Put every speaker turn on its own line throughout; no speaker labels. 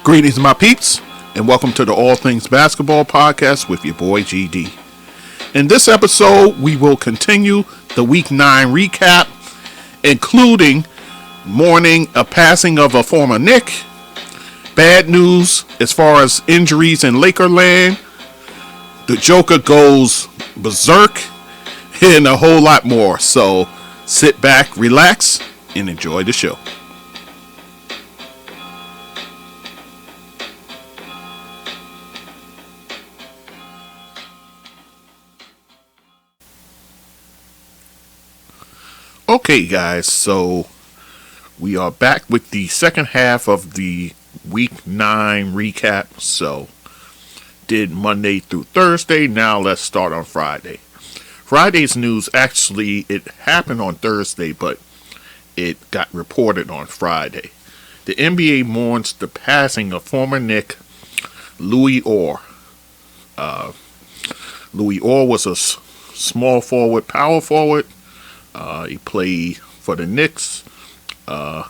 Greetings, my peeps, and welcome to the All Things Basketball Podcast with your boy GD. In this episode, we will continue the Week 9 recap, including mourning a passing of a former Knick, bad news as far as injuries in Lakerland, the Joker goes berserk, and a whole lot more. So sit back, relax, and enjoy the show. Okay, guys, so we are back with the second half of the Week 9 recap. So, did Monday through Thursday. Now let's start on Friday. Friday's news, actually, it happened on Thursday, but it got reported on Friday. The NBA mourns the passing of former Knick Louis Orr. Louis Orr was a small forward, power forward. He played for the Knicks, and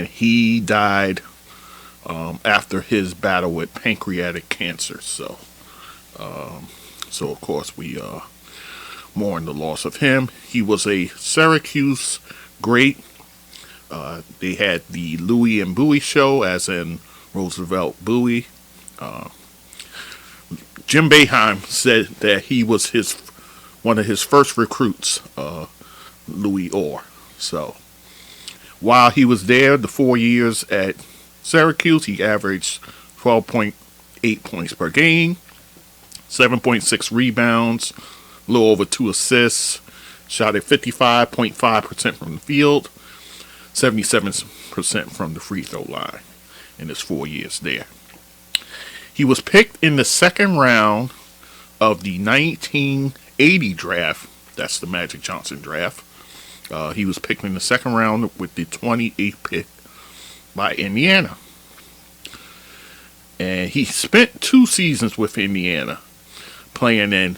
he died after his battle with pancreatic cancer. So of course we mourn the loss of him. He was a Syracuse great. They had the Louis and Bowie show, as in Roosevelt Bowie. Jim Boeheim said that he was one of his first recruits, Louis Orr. So, while he was there, the 4 years at Syracuse, he averaged 12.8 points per game, 7.6 rebounds, a little over 2 assists, shot at 55.5% from the field, 77% from the free throw line in his 4 years there. He was picked in the second round of the 1980 draft. That's the Magic Johnson draft. He was picked in the second round with the 28th pick by Indiana. And he spent 2 seasons with Indiana, playing in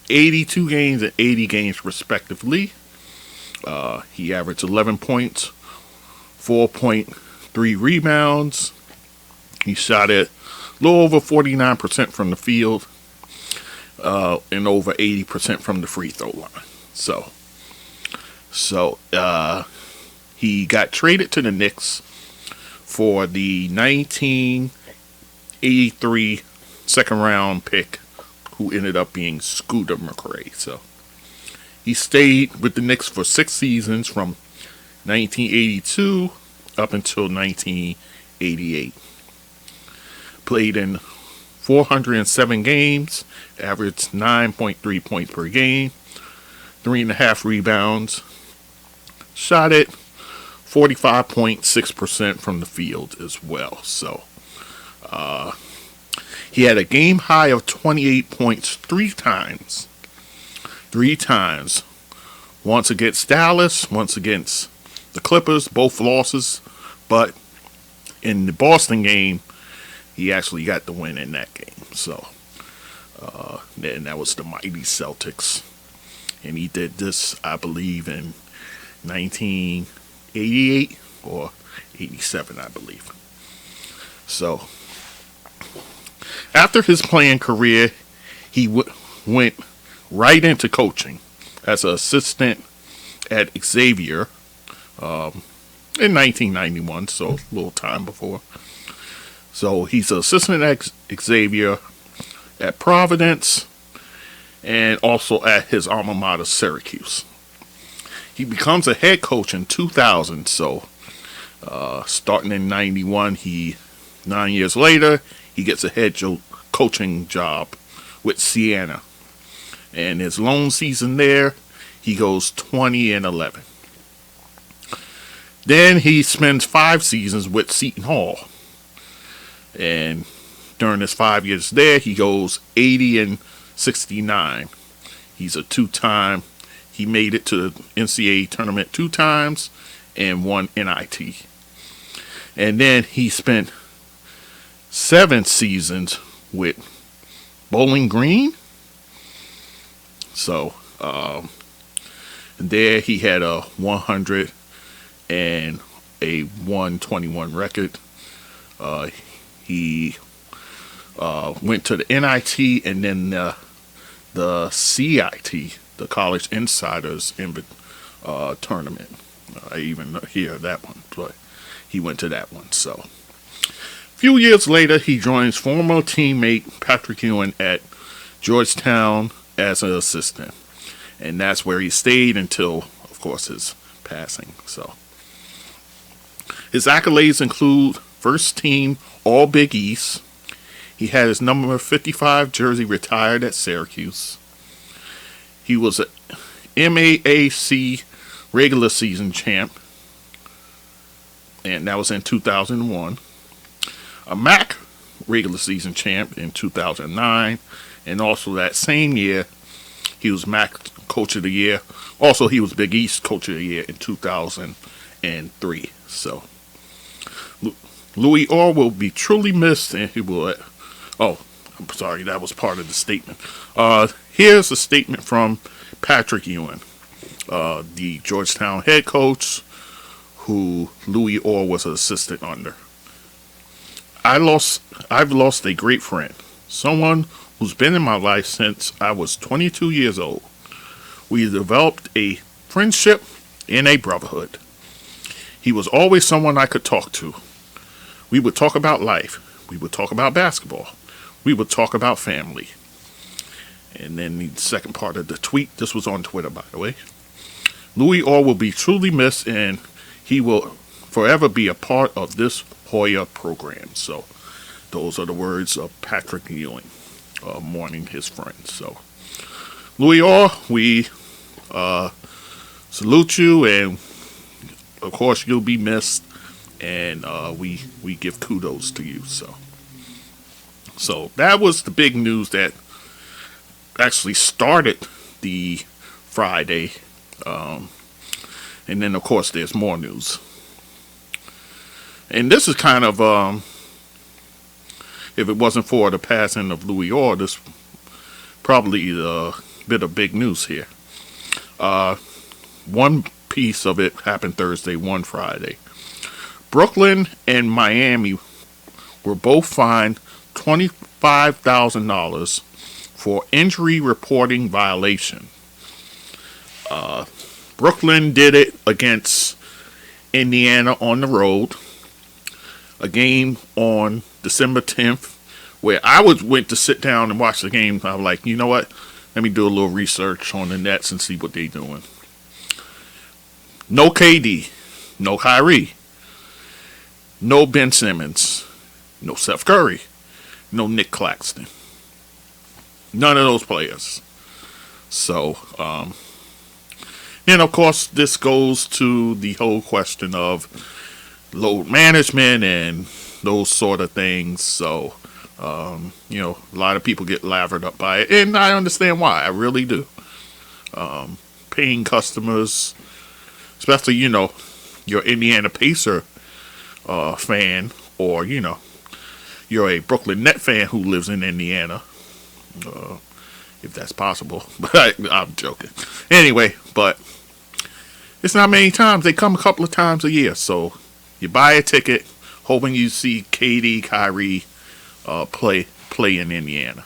82 games and 80 games respectively. He averaged 11 points, 4.3 rebounds. He shot at a little over 49% from the field, and over 80% from the free throw line. So he got traded to the Knicks for the 1983 second round pick, who ended up being Stoudemire. So he stayed with the Knicks for 6 seasons from 1982 up until 1988. Played in 407 games, averaged 9.3 points per game, 3.5 rebounds, shot at 45.6% from the field as well. So he had a game high of 28 points 3 times. 3 times. Once against Dallas, once against the Clippers, both losses. But in the Boston game, he actually got the win in that game. So, and that was the mighty Celtics. And he did this, I believe, in 1988 or 87, I believe. So, after his playing career, he went right into coaching as an assistant at Xavier in 1991, so a little time before. So he's an assistant at Xavier, at Providence, and also at his alma mater, Syracuse. He becomes a head coach in 2000. So starting in 91, 9 years later, he gets a head coaching job with Siena. And his lone season there, he goes 20-11. Then he spends 5 seasons with Seton Hall. And during his 5 years there, he goes 80-69. He's a 2-time. He made it to the NCAA tournament 2 times and won NIT. And then he spent 7 seasons with Bowling Green. So there he had a 100 and a 121 record. He went to the NIT and then the CIT, the College Insiders Tournament. I even hear that one, but he went to that one. So, a few years later, he joins former teammate Patrick Ewing at Georgetown as an assistant, and that's where he stayed until, of course, his passing. So, his accolades include first team All Big East. He had his number 55 jersey retired at Syracuse. He was a MAAC regular season champ, and that was in 2001. A MAC regular season champ in 2009, and also that same year he was MAC Coach of the Year. Also, he was Big East Coach of the Year in 2003. So, Louis Orr will be truly missed, and he will. Oh, I'm sorry, that was part of the statement. Here's a statement from Patrick Ewing, the Georgetown head coach, who Louis Orr was an assistant under. I've lost a great friend, someone who's been in my life since I was 22 years old. We developed a friendship and a brotherhood. He was always someone I could talk to. We would talk about life. We would talk about basketball. We would talk about family. And then the second part of the tweet, this was on Twitter, by the way. Louis Orr will be truly missed, and he will forever be a part of this Hoya program. So those are the words of Patrick Ewing, mourning his friend. So Louis Orr, we salute you, and of course you'll be missed, and we give kudos to you. So that was the big news that actually started the Friday. And then, of course, there's more news. And this is kind of, if it wasn't for the passing of Louis Orr, this probably a bit of big news here. One piece of it happened Thursday, one Friday. Brooklyn and Miami were both fined $25,000 for injury reporting violation. Brooklyn did it against Indiana on the road, a game on December 10th, where I went to sit down and watch the game. I was like, you know what? Let me do a little research on the Nets and see what they're doing. No KD, no Kyrie, no Ben Simmons, no Steph Curry, no Nick Claxton. None of those players. So, and of course, this goes to the whole question of load management and those sort of things. So, a lot of people get lathered up by it, and I understand why. I really do. Paying customers, especially, your Indiana Pacer fan, or, you're a Brooklyn Net fan who lives in Indiana. If that's possible, but I'm joking. Anyway, but it's not many times. They come a couple of times a year. So you buy a ticket, hoping you see KD, Kyrie play in Indiana,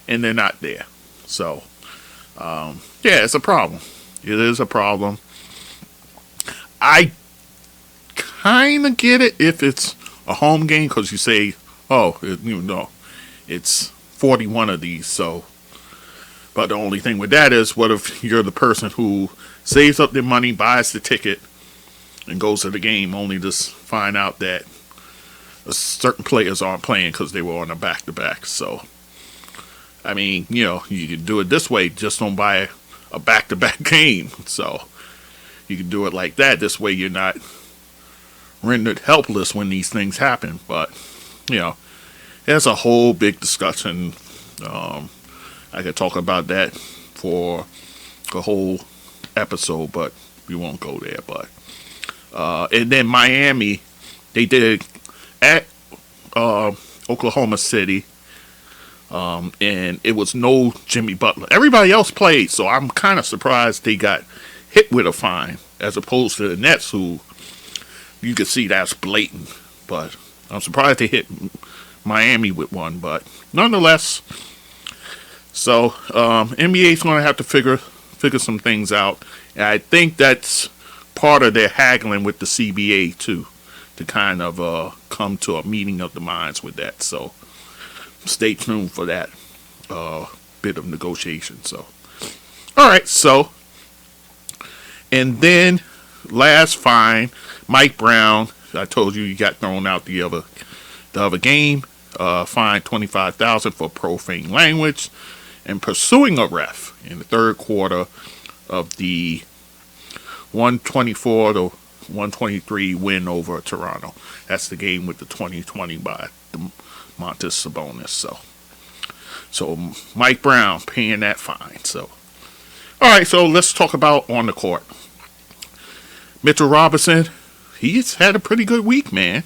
and they're not there. So it's a problem. It is a problem. I kind of get it if it's a home game, because you say, it's 41 of these. So, but the only thing with that is, what if you're the person who saves up their money, buys the ticket, and goes to the game, only to find out that certain players aren't playing because they were on a back-to-back. So, I mean, you can do it this way. Just don't buy a back-to-back game. So, you can do it like that. This way you're not rendered helpless when these things happen. But, there's a whole big discussion. I could talk about that for a whole episode, but we won't go there. But and then Miami, they did at Oklahoma City, and it was no Jimmy Butler. Everybody else played, so I'm kind of surprised they got hit with a fine, as opposed to the Nets, who you can see that's blatant. But I'm surprised they hit Miami with one. But nonetheless, so NBA's going to have to figure some things out. And I think that's part of their haggling with the CBA too, to kind of come to a meeting of the minds with that. So stay tuned for that bit of negotiation. So, all right. So, and then last fine, Mike Brown. I told you he got thrown out the other game. Fined $25,000 for profane language and pursuing a ref in the third quarter of the 124 to 123 win over Toronto. That's the game with the 2020 by Montes Sabonis. So Mike Brown paying that fine. So, all right. So let's talk about on the court. Mitchell Robinson, he's had a pretty good week, man.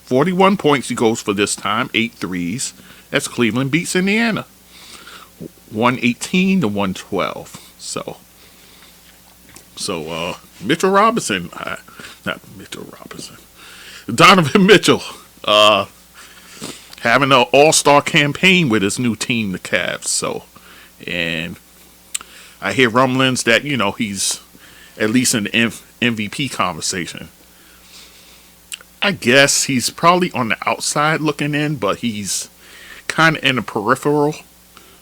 41 points he goes for this time, 8 threes. That's Cleveland beats Indiana, 118 to 112. So Mitchell Robinson, not Mitchell Robinson, Donovan Mitchell, having an all-star campaign with his new team, the Cavs. So, and I hear rumblings that, he's at least in the MVP conversation. I guess he's probably on the outside looking in, but he's kind of in the peripheral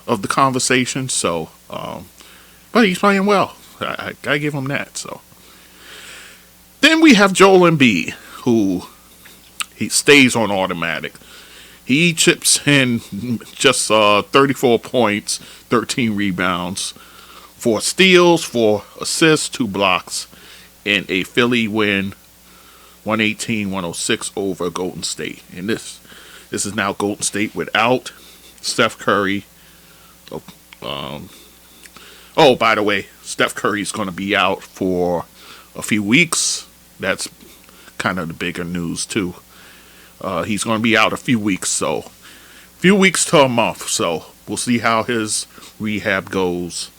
of the conversation. So, but he's playing well. I gotta give him that. So, then we have Joel Embiid, who he stays on automatic. He chips in just 34 points, 13 rebounds, 4 steals, 4 assists, 2 blocks, and a Philly win, 118-106 over Golden State. And this is now Golden State without Steph Curry. By the way, Steph Curry is going to be out for a few weeks. That's kind of the bigger news too. He's going to be out a few weeks, so a few weeks to a month. So we'll see how his rehab goes.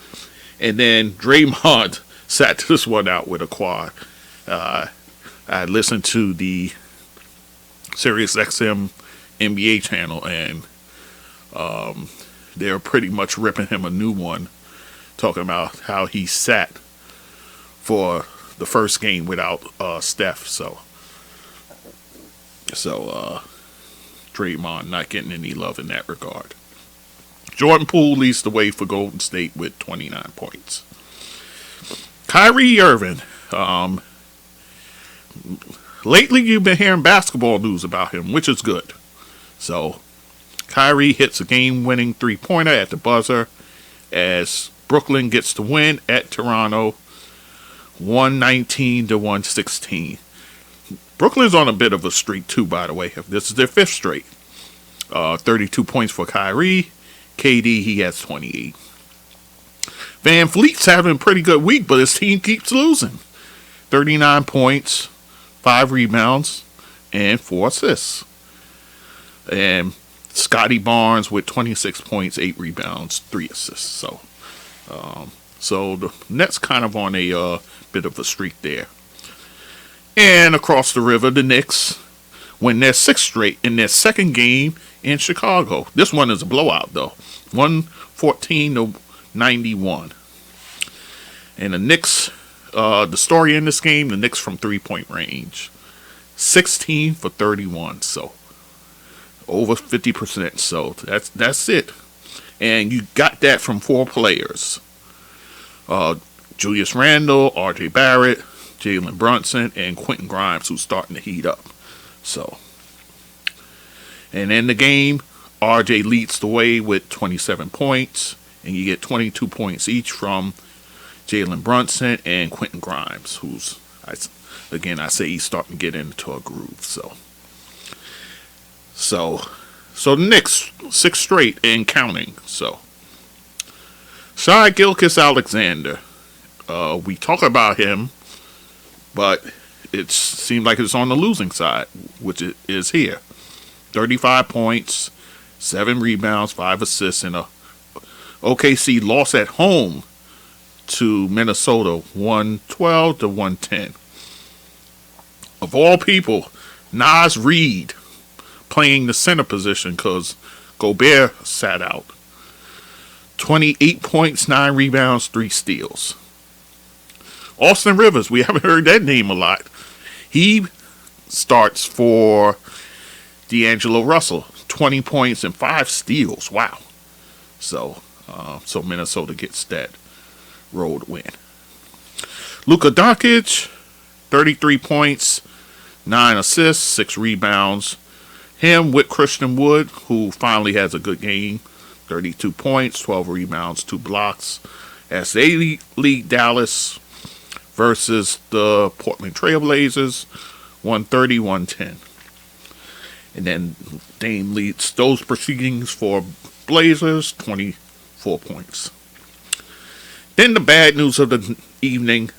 And then Draymond sat this one out with a quad. I listened to the SiriusXM NBA channel, and they're pretty much ripping him a new one, talking about how he sat for the first game without Steph. So Draymond not getting any love in that regard. Jordan Poole leads the way for Golden State with 29 points. Kyrie Irving. Lately, you've been hearing basketball news about him, which is good. So, Kyrie hits a game-winning three-pointer at the buzzer as Brooklyn gets the win at Toronto, 119 to 116. Brooklyn's on a bit of a streak too, by the way. This is their 5th straight. 32 points for Kyrie. KD, he has 28. Van Vliet's having a pretty good week, but his team keeps losing. 39 points, 5 rebounds, and 4 assists. And Scotty Barnes with 26 points, 8 rebounds, 3 assists. So the Nets kind of on a bit of a streak there. And across the river, the Knicks win their 6th straight in their second game in Chicago. This one is a blowout, though. 114 to 91. And the Knicks, the story in this game, the Knicks from 3-point range. 16 for 31, so over 50%. So that's it. And you got that from 4 players. Julius Randle, RJ Barrett, Jalen Brunson, and Quentin Grimes, who's starting to heat up. So, and in the game, RJ leads the way with 27 points, and you get 22 points each from Jalen Brunson and Quentin Grimes, who's, I say he's starting to get into a groove. So the Knicks, 6 straight and counting. So, Shai Gilgeous-Alexander, we talk about him, but it seemed like it's on the losing side, which it is here. 35 points, 7 rebounds, 5 assists, and a OKC loss at home to Minnesota, 112 to 110. of all people, Nas Reed playing the center position because Gobert sat out. 28 points, 9 rebounds, 3 steals. Austin Rivers, we haven't heard that name a lot. He starts for D'Angelo Russell. 20 points and 5 steals. Wow. So Minnesota gets that road win. Luka Doncic, 33 points, 9 assists, 6 rebounds. Him with Christian Wood, who finally has a good game. 32 points, 12 rebounds, 2 blocks. As they lead Dallas versus the Portland Trailblazers, 130-110. And then Dame leads those proceedings for Blazers, 24 points. Then the bad news of the evening,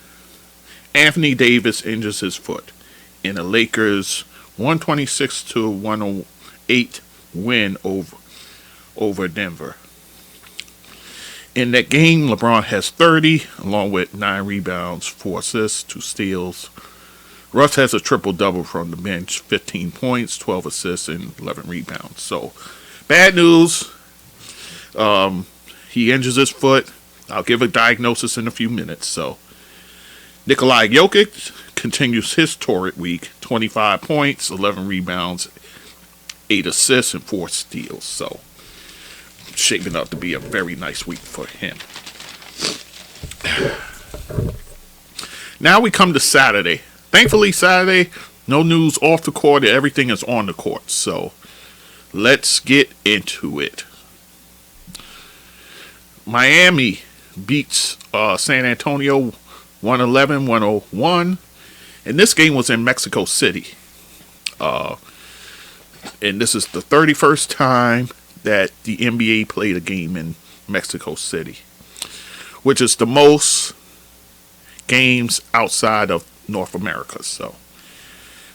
Anthony Davis injures his foot in a Lakers 126-108 win over Denver. In that game, LeBron has 30, along with 9 rebounds, 4 assists, 2 steals. Russ has a triple-double from the bench, 15 points, 12 assists, and 11 rebounds. So, bad news. He injures his foot. I'll give a diagnosis in a few minutes. So, Nikola Jokic continues his torrid week, 25 points, 11 rebounds, 8 assists, and 4 steals. So, shaping up to be a very nice week for him. Now we come to Saturday. Thankfully, Saturday, no news off the court. Everything is on the court. So, let's get into it. Miami beats San Antonio 111-101. And this game was in Mexico City. And this is the 31st time that the NBA played a game in Mexico City, which is the most games outside of North America. So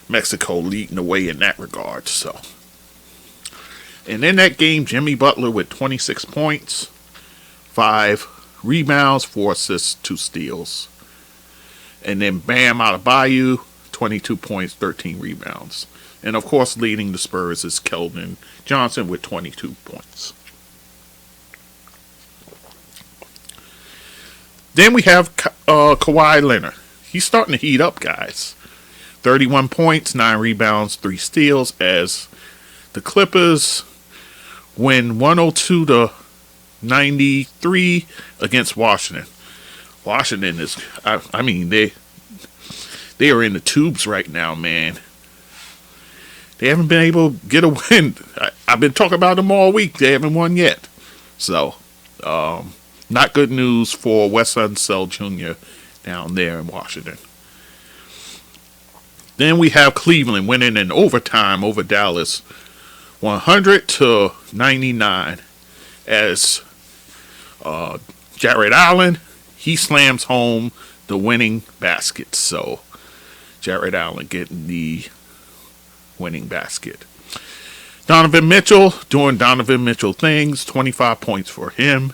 Mexico leading the way in that regard. So, and in that game, Jimmy Butler with 26 points, 5 rebounds, 4 assists, 2 steals. And then Bam Adebayo, 22 points, 13 rebounds. And of course, leading the Spurs is Keldon Johnson with 22 points. Then we have Kawhi Leonard. He's starting to heat up, guys. 31 points, 9 rebounds, 3 steals as the Clippers win 102-93 against Washington. Washington is, I mean, they are in the tubes right now, man. They haven't been able to get a win. I've been talking about them all week. They haven't won yet. So, not good news for Wes Unseld Jr. down there in Washington. Then we have Cleveland winning in overtime over Dallas, 100-99, as Jared Allen, he slams home the winning basket. So, Jared Allen getting the winning basket. Donovan Mitchell doing Donovan Mitchell things, 25 points for him.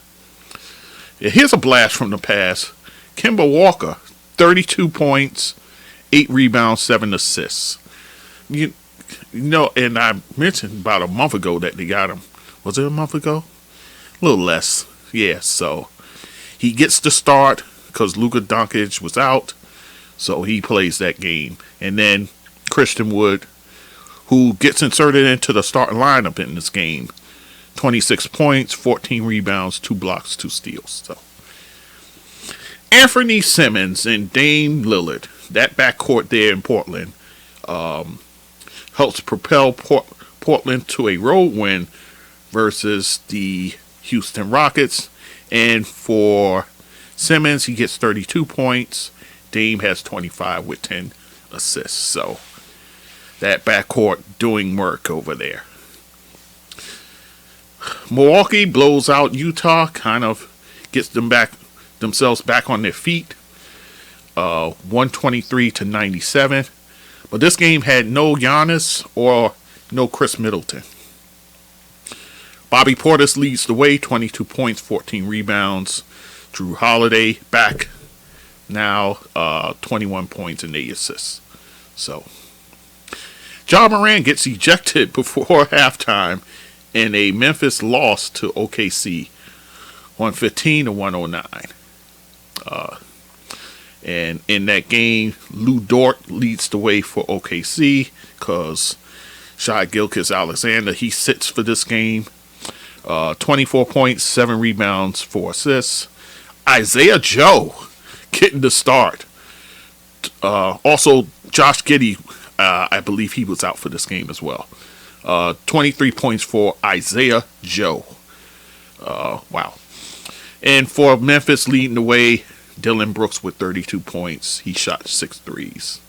Here's a blast from the past. Kemba Walker, 32 points, 8 rebounds, 7 assists. You know, and I mentioned about a month ago that they got him. Was it a month ago? A little less. Yeah, so he gets the start because Luka Doncic was out. So he plays that game. And then Christian Wood, who gets inserted into the starting lineup in this game. 26 points, 14 rebounds, 2 blocks, 2 steals. So Anthony Simmons and Dame Lillard, that backcourt there in Portland, helps propel Portland to a road win versus the Houston Rockets. And for Simmons, he gets 32 points. Dame has 25 with 10 assists. So that backcourt doing work over there. Milwaukee blows out Utah, kind of gets themselves back on their feet. 123-97. But this game had no Giannis or no Chris Middleton. Bobby Portis leads the way, 22 points, 14 rebounds. Drew Holiday back now, 21 points and 8 assists. So Ja Morant gets ejected before halftime in a Memphis loss to OKC, 115 to 109. And in that game, Lou Dort leads the way for OKC because Shai Gilgeous-Alexander, he sits for this game. 24 points, 7 rebounds, 4 assists. Isaiah Joe getting the start. Also, Josh Giddey, I believe he was out for this game as well. 23 points for Isaiah Joe. Wow. And for Memphis leading the way, Dylan Brooks with 32 points. He shot 6 threes.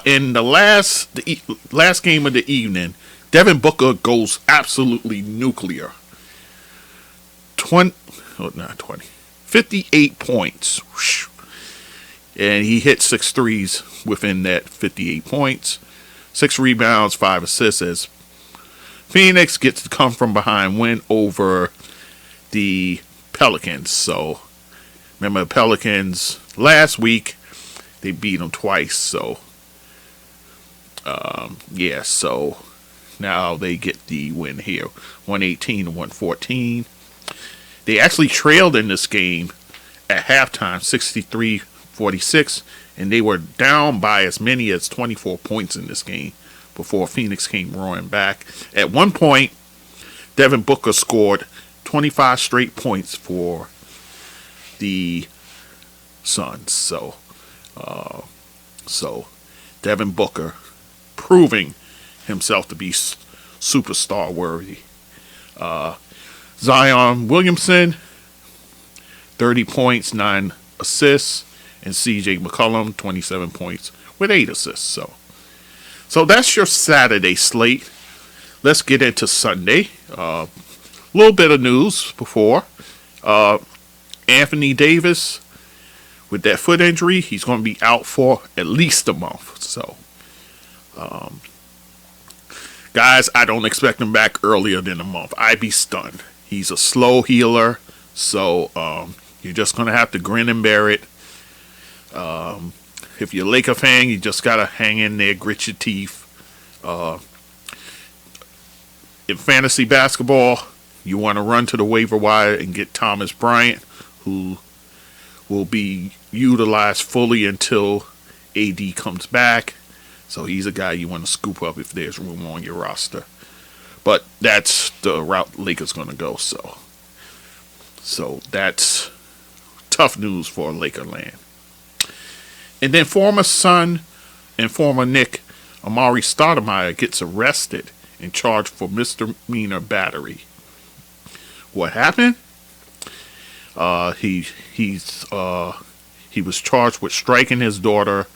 In the last game of the evening, Devin Booker goes absolutely nuclear. 58 points. And he hit 6 threes within that 58 points. 6 rebounds, 5 assists as Phoenix gets to come from behind win over the Pelicans. So, remember the Pelicans last week, they beat them twice. So, so now they get the win here, 118 to 114. They actually trailed in this game at halftime, 63-46, and they were down by as many as 24 points in this game before Phoenix came roaring back. At one point, Devin Booker scored 25 straight points for the Suns. So Devin Booker proving himself to be superstar worthy. Zion Williamson, 30 points, 9 assists, and CJ McCollum, 27 points with 8 assists. So that's your Saturday slate. Let's get into Sunday. A little bit of news before. Anthony Davis, with that foot injury, he's going to be out for at least a month. So, guys, I don't expect him back earlier than a month. I'd be stunned. He's a slow healer, so you're just going to have to grin and bear it. If you're a Laker fan, you just got to hang in there, grit your teeth. In fantasy basketball, you want to run to the waiver wire and get Thomas Bryant, who will be utilized fully until AD comes back. So he's a guy you want to scoop up if there's room on your roster. But that's the route Lakers going to go. So that's tough news for Laker land. And then former Sun and former Knick Amare Stoudemire gets arrested and charged for misdemeanor battery. What happened? He was charged with striking his daughter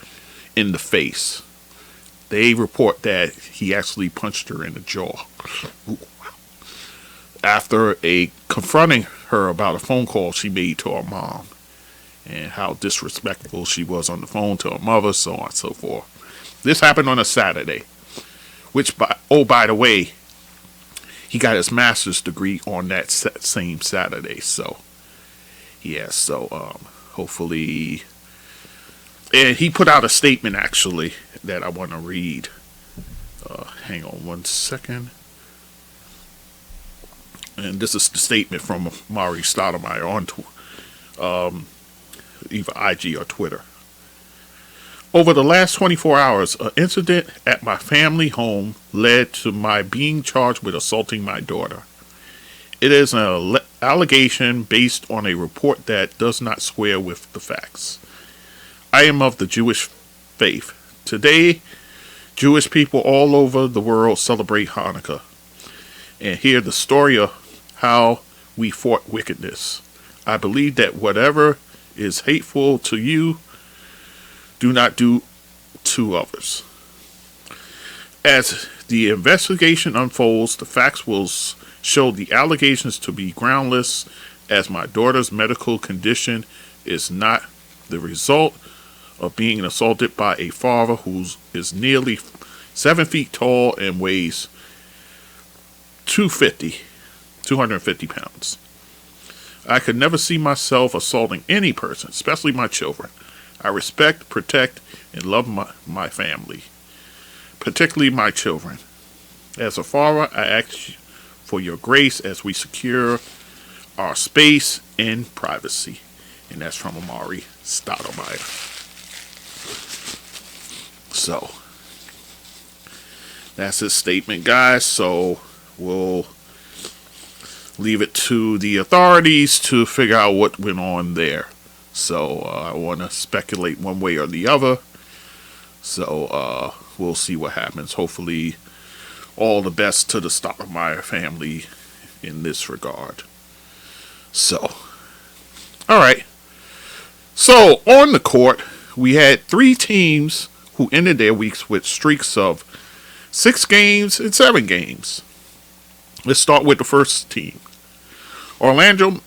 in the face. They report that he actually punched her in the jaw. After confronting her about a phone call she made to her mom and how disrespectful she was on the phone to her mother, so on and so forth. This happened on a Saturday, which, by the way, he got his master's degree on that same Saturday. So, hopefully, and he put out a statement actually that I want to read. Hang on one second. And this is the statement from Amare Stoudemire on either IG or Twitter. Over the last 24 hours, an incident at my family home led to my being charged with assaulting my daughter. It is an allegation based on a report that does not square with the facts. I am of the Jewish faith. Today, Jewish people all over the world celebrate Hanukkah and hear the story of how we fought wickedness. I believe that whatever is hateful to you, do not do to others. As the investigation unfolds, the facts will show the allegations to be groundless, as my daughter's medical condition is not the result of being assaulted by a father who is nearly 7 feet tall and weighs 250 pounds. I could never see myself assaulting any person, especially my children. I respect, protect, and love my family, particularly my children. As a father, I ask for your grace as we secure our space and privacy. And that's from Amare Stoudemire. So, that's his statement, guys. So, we'll leave it to the authorities to figure out what went on there. So, I want to speculate one way or the other. So, we'll see what happens. Hopefully, all the best to the Stoudemire family in this regard. So, alright. So, on the court, we had 3 teams who ended their weeks with streaks of 6 games and 7 games. Let's start with the first team. Orlando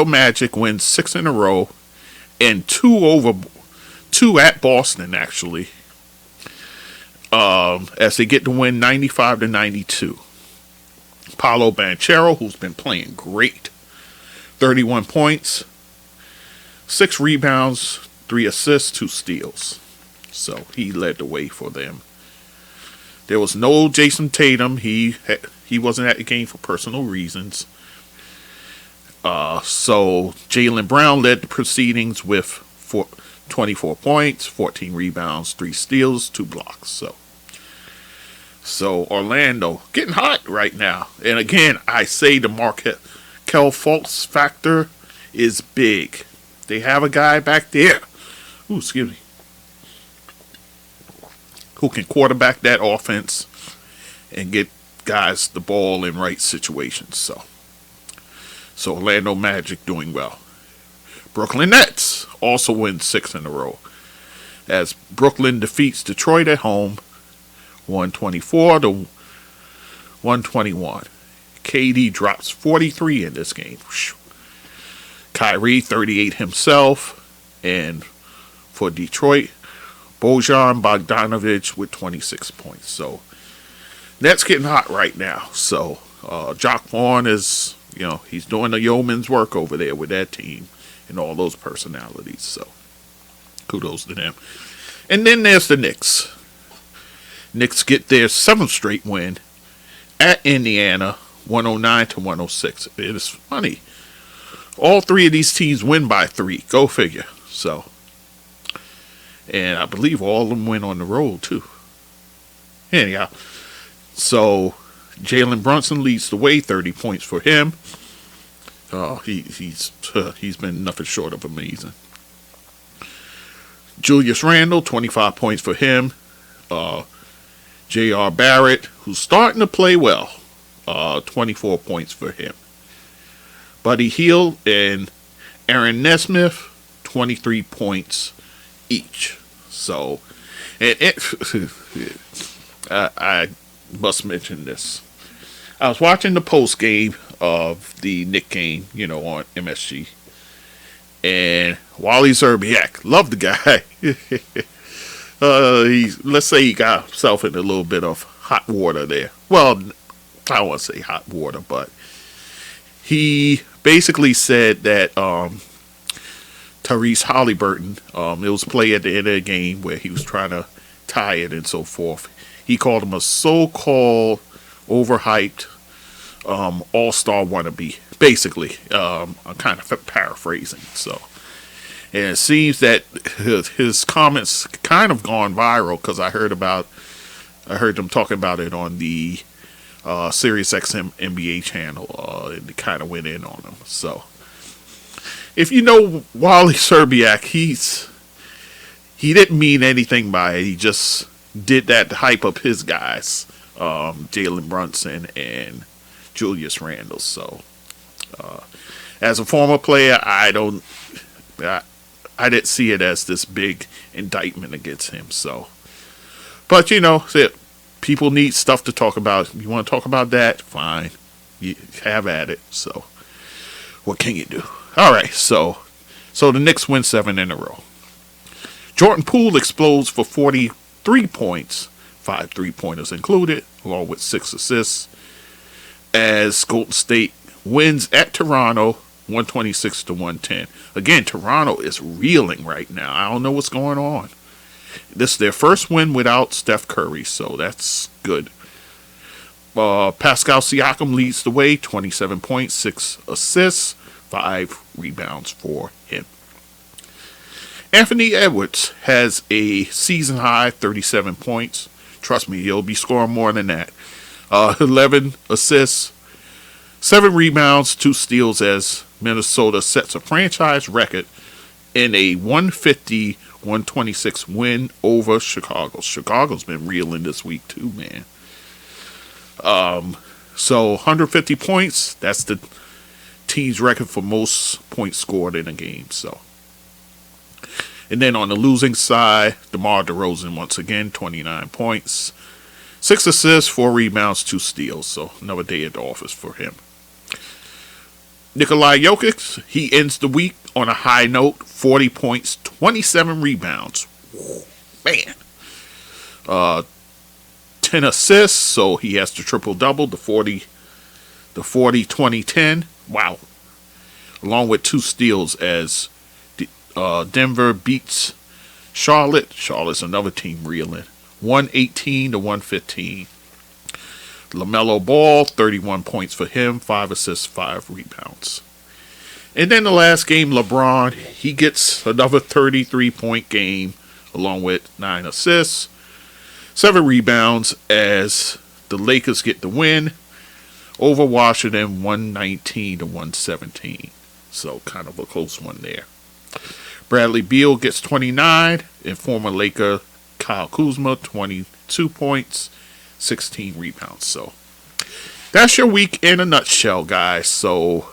Magic wins 6 in a row and 2 at Boston, actually. As they get to win 95-92. Paolo Banchero, who's been playing great, 31 points, 6 rebounds, 3 assists, 2 steals. So he led the way for them. There was no Jason Tatum. He wasn't at the game for personal reasons. So Jaylen Brown led the proceedings with 24 points, 14 rebounds, 3 steals, 2 blocks. So Orlando getting hot right now. And again, I say the Markelle Fultz factor is big. They have a guy back there, who can quarterback that offense and get guys the ball in right situations. So Orlando Magic doing well. Brooklyn Nets also win 6 in a row as Brooklyn defeats Detroit at home 124-121. KD drops 43 in this game. Kyrie 38 himself, and for Detroit, Bojan Bogdanovic with 26 points. So Nets getting hot right now. So Jock Vaughn is, he's doing the yeoman's work over there with that team and all those personalities. So kudos to them. And then there's the Knicks. Knicks get their 7th straight win at Indiana, 109-106. It is funny. All 3 of these teams win by 3. Go figure. So, and I believe all of them went on the road too. Anyhow, so Jalen Brunson leads the way, 30 points for him. He's been nothing short of amazing. Julius Randle, 25 points for him. J.R. Barrett, who's starting to play well, 24 points for him. Buddy Hield and Aaron Nesmith, 23 points each. So, and I must mention this. I was watching the post game of the Knick game, on MSG. And Wally Szczerbiak, love the guy. Let's say he got himself in a little bit of hot water there. Well, I don't want to say hot water, but he basically said that Tyrese Halliburton, it was a play at the end of the game where he was trying to tie it and so forth. He called him a so-called overhyped all-star wannabe. Basically, I'm kind of paraphrasing. So, and it seems that his comments kind of gone viral because I heard them talking about it on the SiriusXM NBA channel. And they kind of went in on him. So, if you know Wally Szczerbiak, he didn't mean anything by it. He just did that to hype up his guys, Jalen Brunson and Julius Randle. So, as a former player, I didn't see it as this big indictment against him. So, but people need stuff to talk about. You want to talk about that? Fine, you have at it. So, what can you do? All right, so the Knicks win 7 in a row. Jordan Poole explodes for 43 points, 5 3-pointers included, along with 6 assists, as Golden State wins at Toronto, 126 to 110. Again, Toronto is reeling right now. I don't know what's going on. This is their first win without Steph Curry, so that's good. Pascal Siakam leads the way, 27 points, 6 assists, 5 rebounds for him. Anthony Edwards has a season high 37 points. Trust me, he'll be scoring more than that. 11 assists, 7 rebounds, 2 steals as Minnesota sets a franchise record in a 150-126 win over Chicago. Chicago's been reeling this week too, man. So 150 points, that's the team's record for most points scored in a game. So, and then on the losing side, DeMar DeRozan once again, 29 points, 6 assists, 4 rebounds, 2 steals. So another day at the office for him. Nikola Jokic, he ends the week on a high note, 40 points, 27 rebounds. Man. 10 assists, so he has the triple-double, the 40-20-10. Wow. Along with 2 steals as Denver beats Charlotte. Charlotte's another team reeling. 118 to 115. LaMelo Ball, 31 points for him, 5 assists, 5 rebounds. And then the last game, LeBron, he gets another 33-point game along with 9 assists, 7 rebounds as the Lakers get the win over Washington, 119 to 117. So kind of a close one there. Bradley Beal gets 29 and former Laker Kyle Kuzma, 22 points, 16 rebounds. So that's your week in a nutshell, guys. So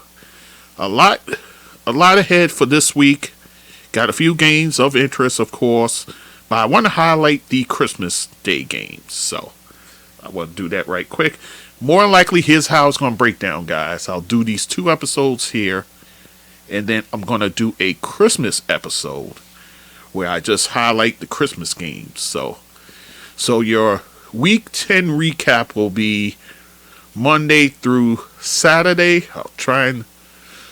a lot ahead for this week. Got a few games of interest, of course, but I want to highlight the Christmas Day games. So I want to do that right quick. More than likely, here's how it's going to break down, guys. I'll do these 2 episodes here, and then I'm going to do a Christmas episode where I just highlight the Christmas games. So your Week 10 recap will be Monday through Saturday. I'll try and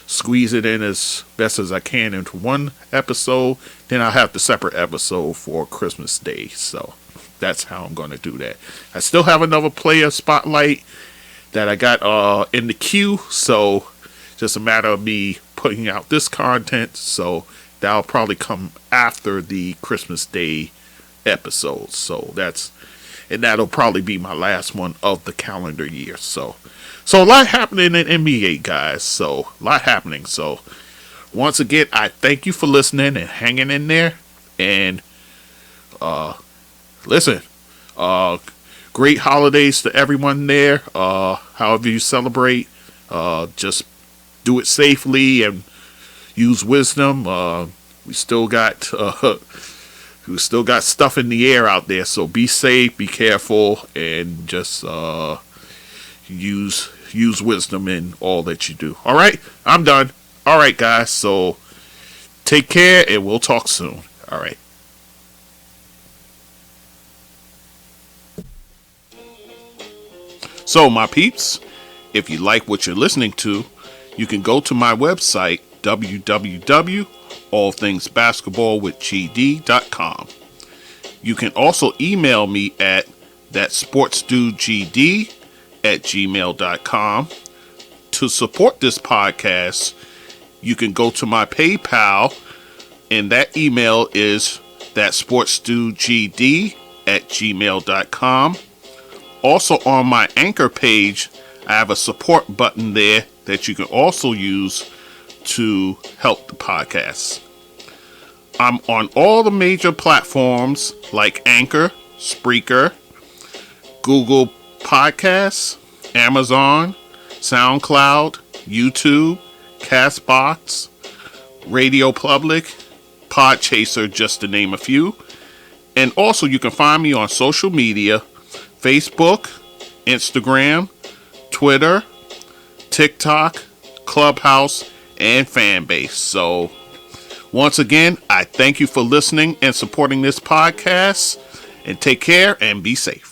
squeeze it in as best as I can into one episode. Then I'll have the separate episode for Christmas Day. So that's how I'm going to do that. I still have another player spotlight that I got in the queue. So just a matter of me putting out this content. So that'll probably come after the Christmas Day episode. So that'll probably be my last one of the calendar year. So a lot happening in NBA, guys. So a lot happening. So once again, I thank you for listening and hanging in there. And listen, great holidays to everyone there. However you celebrate, just do it safely and use wisdom. We still got stuff in the air out there, so be safe, be careful, and just use wisdom in all that you do. All right, I'm done. All right, guys. So take care, and we'll talk soon. All right. So, my peeps, if you like what you're listening to, you can go to my website, www.allthingsbasketballwithgd.com. You can also email me at thatsportsdudegd@gmail.com. To support this podcast, you can go to my PayPal, and that email is thatsportsdudegd@gmail.com. Also on my Anchor page, I have a support button there that you can also use to help the podcast. I'm on all the major platforms like Anchor, Spreaker, Google Podcasts, Amazon, SoundCloud, YouTube, Castbox, Radio Public, Podchaser, just to name a few. And also you can find me on social media, Facebook, Instagram, Twitter, TikTok, Clubhouse, and Fanbase. So once again, I thank you for listening and supporting this podcast, and take care and be safe.